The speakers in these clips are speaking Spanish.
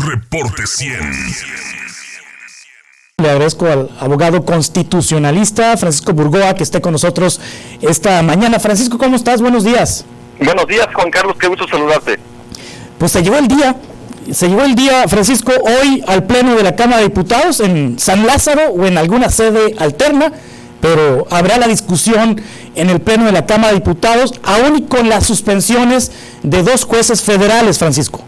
Reporte 100. Le agradezco al abogado constitucionalista Francisco Burgoa que esté con nosotros esta mañana. Francisco, ¿cómo estás? Buenos días. Buenos días, Juan Carlos, qué gusto saludarte. Pues se llegó el día, Francisco, hoy al Pleno de la Cámara de Diputados en San Lázaro o en alguna sede alterna, pero habrá la discusión en el Pleno de la Cámara de Diputados, aún y con las suspensiones de 2 jueces federales, Francisco.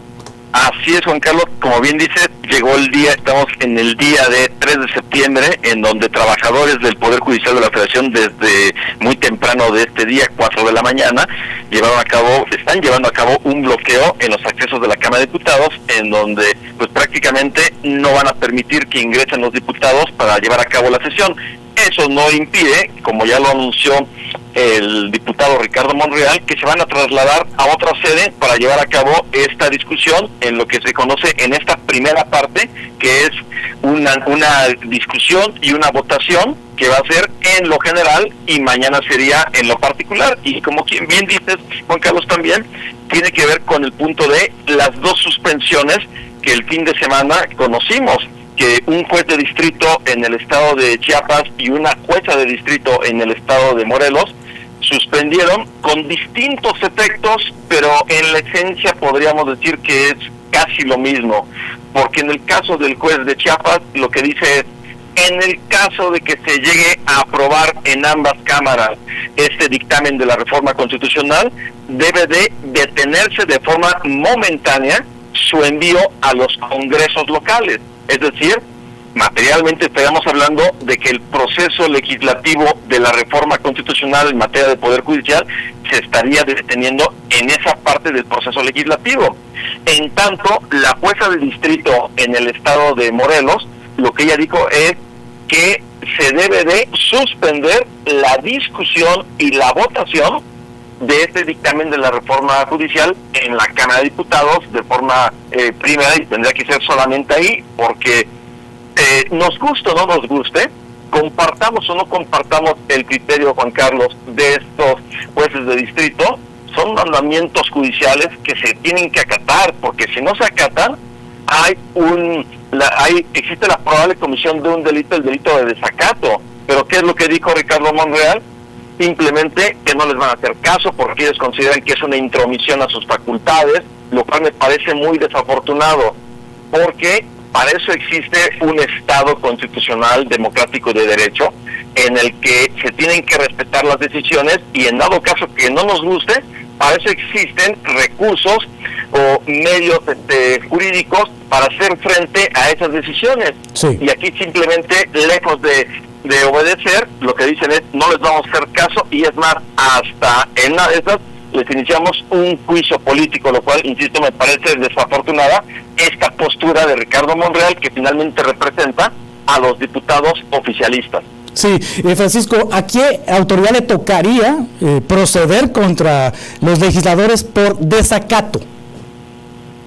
Así es, Juan Carlos, como bien dices, llegó el día, estamos en el día de 3 de septiembre, en donde trabajadores del Poder Judicial de la Federación desde muy temprano de este día, 4 de la mañana, están llevando a cabo un bloqueo en los accesos de la Cámara de Diputados, en donde pues prácticamente no van a permitir que ingresen los diputados para llevar a cabo la sesión. Eso no impide, como ya lo anunció el diputado Ricardo Monreal, que se van a trasladar a otra sede para llevar a cabo esta discusión en lo que se conoce en esta primera parte, que es una discusión y una votación que va a ser en lo general y mañana sería en lo particular. Y como bien dices, Juan Carlos, también tiene que ver con el punto de las 2 suspensiones que el fin de semana conocimos, que un juez de distrito en el estado de Chiapas y una jueza de distrito en el estado de Morelos suspendieron con distintos efectos, pero en la esencia podríamos decir que es casi lo mismo, porque en el caso del juez de Chiapas lo que dice es: en el caso de que se llegue a aprobar en ambas cámaras este dictamen de la reforma constitucional, debe de detenerse de forma momentánea su envío a los congresos locales. Es decir, materialmente estaríamos hablando de que el proceso legislativo de la reforma constitucional en materia de Poder Judicial se estaría deteniendo en esa parte del proceso legislativo. En tanto, la jueza de distrito en el estado de Morelos, lo que ella dijo es que se debe de suspender la discusión y la votación de este dictamen de la reforma judicial en la Cámara de Diputados de forma primera, y tendría que ser solamente ahí, porque nos guste o no nos guste, compartamos o no compartamos el criterio, Juan Carlos, de estos jueces de distrito, son mandamientos judiciales que se tienen que acatar, porque si no se acatan, existe la probable comisión de un delito, el delito de desacato. Pero ¿qué es lo que dijo Ricardo Monreal? Simplemente que no les van a hacer caso porque ellos consideran que es una intromisión a sus facultades, lo cual me parece muy desafortunado, porque para eso existe un Estado constitucional, democrático y de derecho, en el que se tienen que respetar las decisiones, y en dado caso que no nos guste, para eso existen recursos o medios jurídicos para hacer frente a esas decisiones. Sí. Y aquí simplemente, lejos de obedecer, lo que dicen es: no les vamos a hacer caso, y es más, hasta en una de esas les iniciamos un juicio político, lo cual, insisto, me parece desafortunada esta postura de Ricardo Monreal, que finalmente representa a los diputados oficialistas. Sí, Francisco, ¿a qué autoridad le tocaría proceder contra los legisladores por desacato?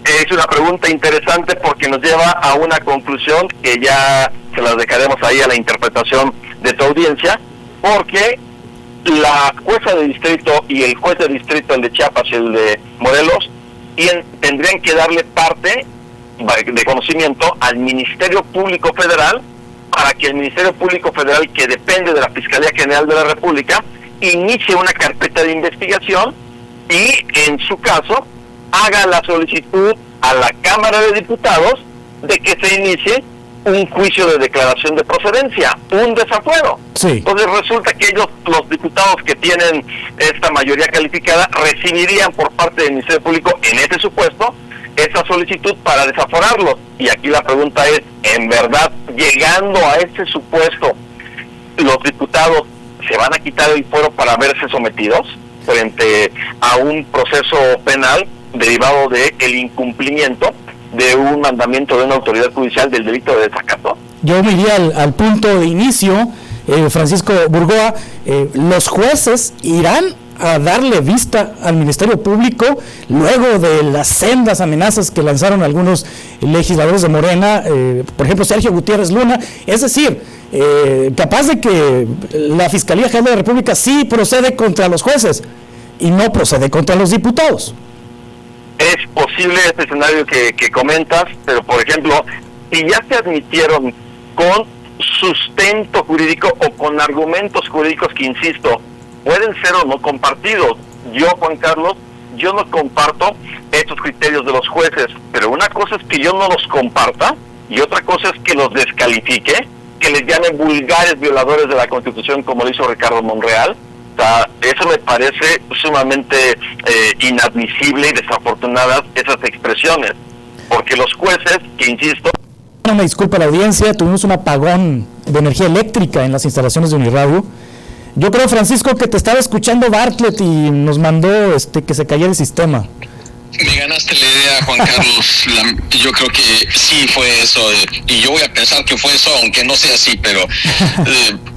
Es una pregunta interesante porque nos lleva a una conclusión que ya se las dejaremos ahí a la interpretación de tu audiencia, porque la jueza de distrito y el juez de distrito, el de Chiapas y el de Morelos, tendrían que darle parte de conocimiento al Ministerio Público Federal, para que el Ministerio Público Federal, que depende de la Fiscalía General de la República, inicie una carpeta de investigación y, en su caso, haga la solicitud a la Cámara de Diputados de que se inicie un juicio de declaración de procedencia, un desafuero. Sí. Entonces resulta que ellos, los diputados que tienen esta mayoría calificada, recibirían por parte del Ministerio Público, en este supuesto, esa solicitud para desaforarlos. Y aquí la pregunta es: ¿en verdad, llegando a este supuesto, los diputados se van a quitar el fuero para verse sometidos frente a un proceso penal derivado del incumplimiento de un mandamiento de una autoridad judicial del delito de desacato? Yo me iría al punto de inicio, Francisco Burgoa. Los jueces irán a darle vista al Ministerio Público luego de las sendas amenazas que lanzaron algunos legisladores de Morena, por ejemplo Sergio Gutiérrez Luna. Es decir, capaz de que la Fiscalía General de la República sí procede contra los jueces y no procede contra los diputados. Es posible este escenario que comentas, pero por ejemplo, si ya se admitieron con sustento jurídico o con argumentos jurídicos que, insisto, pueden ser o no compartidos. Yo, Juan Carlos, yo no comparto estos criterios de los jueces, pero una cosa es que yo no los comparta y otra cosa es que los descalifique, que les llame vulgares violadores de la Constitución, como lo hizo Ricardo Monreal. O sea, eso me parece sumamente inadmisible y desafortunadas esas expresiones, porque los jueces, que insisto... Me disculpa la audiencia, tuvimos un apagón de energía eléctrica en las instalaciones de Uniradio. Yo creo, Francisco, que te estaba escuchando Bartlett y nos mandó que se cayera el sistema. Me ganaste la idea, Juan Carlos. Yo creo que sí fue eso, y yo voy a pensar que fue eso, aunque no sea así, pero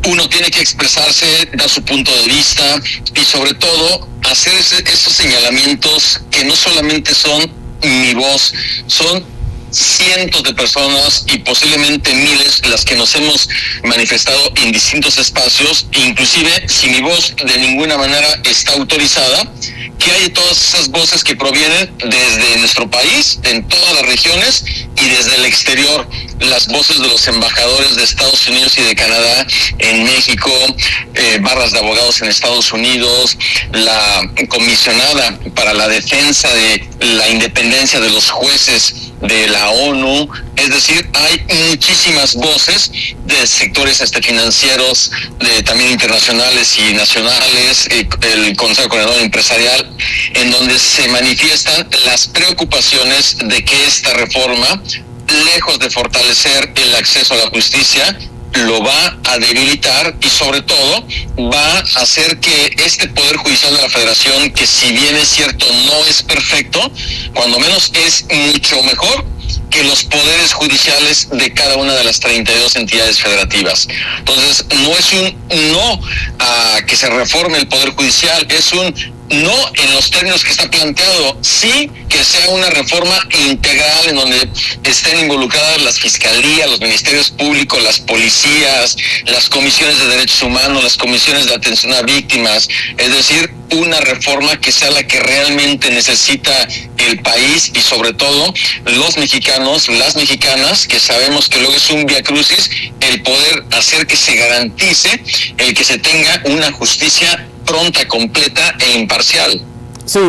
uno tiene que expresarse, dar su punto de vista y sobre todo hacer esos señalamientos que no solamente son mi voz, son cientos de personas y posiblemente miles las que nos hemos manifestado en distintos espacios, inclusive si mi voz de ninguna manera está autorizada, que hay todas esas voces que provienen desde nuestro país, en todas las regiones y desde el exterior, las voces de los embajadores de Estados Unidos y de Canadá en México, barras de abogados en Estados Unidos, la comisionada para la defensa de la independencia de los jueces de la ONU, es decir, hay muchísimas voces de sectores financieros, también internacionales y nacionales, el Consejo Coordinador Empresarial, en donde se manifiestan las preocupaciones de que esta reforma, lejos de fortalecer el acceso a la justicia, lo va a debilitar y sobre todo va a hacer que este Poder Judicial de la Federación, que si bien es cierto no es perfecto, cuando menos es mucho mejor que los poderes judiciales de cada una de las 32 entidades federativas. Entonces, no es un no a que se reforme el Poder Judicial, es un no en los términos que está planteado, sí que sea una reforma integral en donde estén involucradas las fiscalías, los ministerios públicos, las policías, las comisiones de derechos humanos, las comisiones de atención a víctimas, es decir, una reforma que sea la que realmente necesita el país y sobre todo los mexicanos, las mexicanas, que sabemos que luego es un viacrucis, el poder hacer que se garantice el que se tenga una justicia pronta, completa e imparcial. Sí,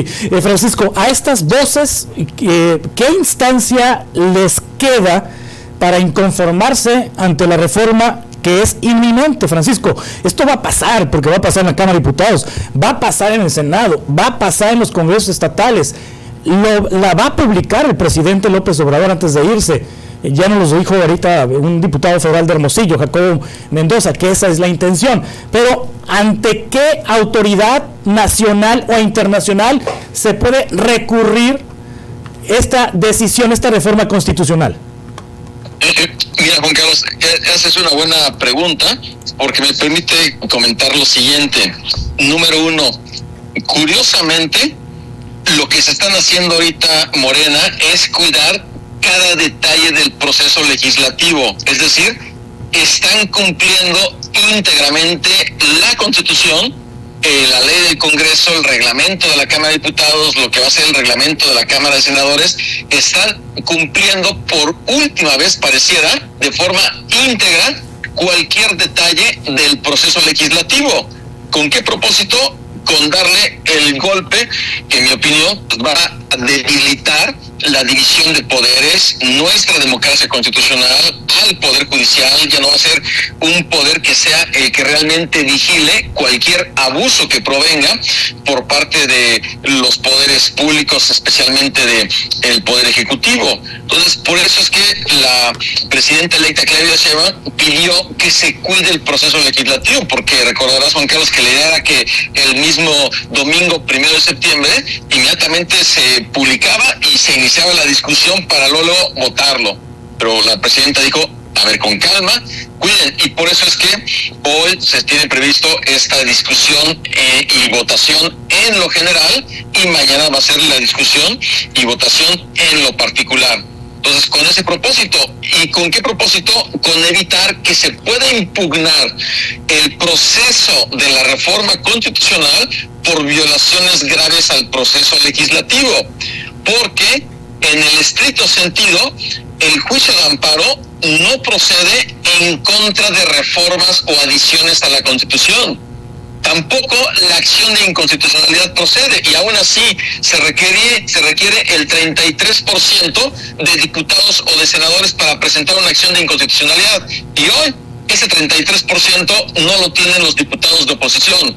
Francisco, a estas voces, ¿qué instancia les queda para inconformarse ante la reforma que es inminente, Francisco? Esto va a pasar, porque va a pasar en la Cámara de Diputados, va a pasar en el Senado, va a pasar en los congresos estatales, la va a publicar el presidente López Obrador antes de irse. Ya nos lo dijo ahorita un diputado federal de Hermosillo, Jacobo Mendoza, que esa es la intención. Pero, ¿ante qué autoridad nacional o internacional se puede recurrir esta decisión, esta reforma constitucional? Mira, Juan Carlos, haces una buena pregunta porque me permite comentar lo siguiente. Número uno, curiosamente, lo que se están haciendo ahorita Morena es cuidar cada detalle del proceso legislativo, es decir, están cumpliendo íntegramente la Constitución, la ley del Congreso, el reglamento de la Cámara de Diputados, lo que va a ser el reglamento de la Cámara de Senadores, están cumpliendo por última vez, pareciera, de forma íntegra, cualquier detalle del proceso legislativo. ¿Con qué propósito? Con darle el golpe que, en mi opinión, va a debilitar la división de poderes, nuestra democracia constitucional, al Poder Judicial. Ya no va a ser un poder que sea el que realmente vigile cualquier abuso que provenga por parte de los poderes públicos, especialmente del Poder Ejecutivo. Entonces, por eso es que la presidenta electa Claudia Sheinbaum pidió que se cuide el proceso legislativo, porque recordarás, Juan Carlos, que la idea era que el mismo domingo 1 de septiembre inmediatamente se publicaba y se iniciaba la discusión para luego votarlo. Pero la presidenta dijo, a ver, con calma, cuiden, y por eso es que hoy se tiene previsto esta discusión y votación en lo general, y mañana va a ser la discusión y votación en lo particular. Entonces, con ese propósito, ¿y con qué propósito? Con evitar que se pueda impugnar el proceso de la reforma constitucional por violaciones graves al proceso legislativo. porque en el estricto sentido el juicio de amparo no procede en contra de reformas o adiciones a la Constitución. Tampoco la acción de inconstitucionalidad procede, y aún así se requiere el 33% de diputados o de senadores para presentar una acción de inconstitucionalidad, y hoy ese 33% no lo tienen los diputados de oposición,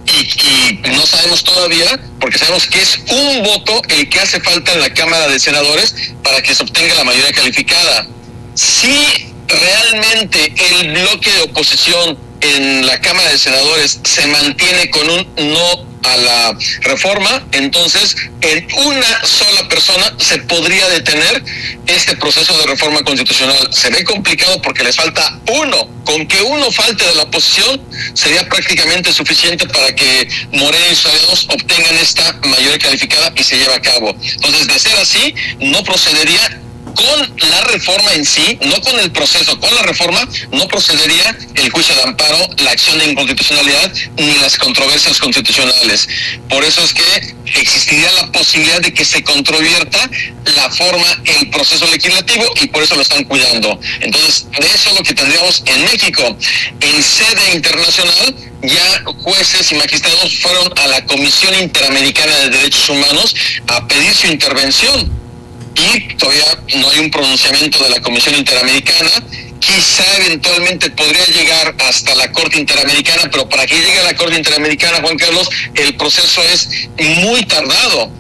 y no sabemos todavía, porque sabemos que es un voto el que hace falta en la Cámara de Senadores para que se obtenga la mayoría calificada. Si realmente el bloque de oposición en la Cámara de Senadores se mantiene con un no a la reforma, entonces en una sola persona se podría detener este proceso de reforma constitucional. Se ve complicado porque les falta uno. Con que uno falte de la oposición sería prácticamente suficiente para que Morena y sus aliados obtengan esta mayoría calificada y se lleve a cabo. Entonces, de ser así, no procedería con la reforma en sí, no con el proceso, con la reforma no procedería el juicio de amparo, la acción de inconstitucionalidad ni las controversias constitucionales. Por eso es que existiría la posibilidad de que se controvierta la forma, el proceso legislativo, y por eso lo están cuidando. Entonces, de eso es lo que tendríamos en México. En sede internacional, ya jueces y magistrados fueron a la Comisión Interamericana de Derechos Humanos a pedir su intervención. Y todavía no hay un pronunciamiento de la Comisión Interamericana. Quizá eventualmente podría llegar hasta la Corte Interamericana, pero para que llegue a la Corte Interamericana, Juan Carlos, el proceso es muy tardado.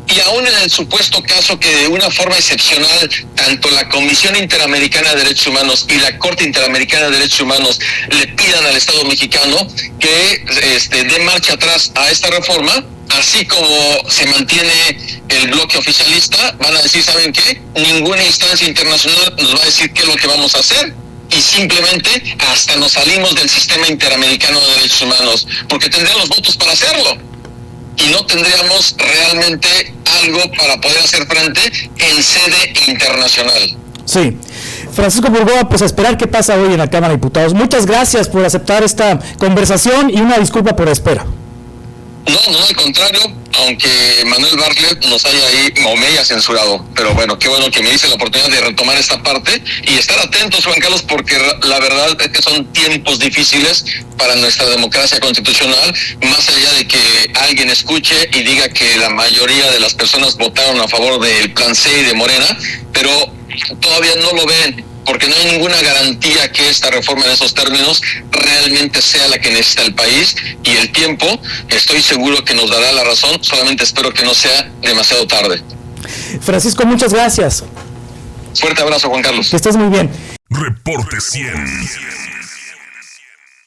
Y aún en el supuesto caso que de una forma excepcional tanto la Comisión Interamericana de Derechos Humanos y la Corte Interamericana de Derechos Humanos le pidan al Estado mexicano que dé marcha atrás a esta reforma, así como se mantiene el bloque oficialista, van a decir, ¿saben qué? Ninguna instancia internacional nos va a decir qué es lo que vamos a hacer, y simplemente hasta nos salimos del sistema interamericano de derechos humanos, porque tendrían los votos para hacerlo, y no tendríamos realmente algo para poder hacer frente en sede internacional. Sí. Francisco Burgoa, pues a esperar qué pasa hoy en la Cámara de Diputados. Muchas gracias por aceptar esta conversación y una disculpa por la espera. No, al contrario, aunque Manuel Bartlett nos haya ahí o me haya censurado, pero bueno, qué bueno que me dice la oportunidad de retomar esta parte y estar atentos, Juan Carlos, porque la verdad es que son tiempos difíciles para nuestra democracia constitucional, más allá de que alguien escuche y diga que la mayoría de las personas votaron a favor del Plan C y de Morena, pero todavía no lo ven, porque no hay ninguna garantía que esta reforma en esos términos realmente sea la que necesita el país, y el tiempo, estoy seguro que nos dará la razón, solamente espero que no sea demasiado tarde. Francisco, muchas gracias. Fuerte abrazo, Juan Carlos. Que estés muy bien. Reporte 100.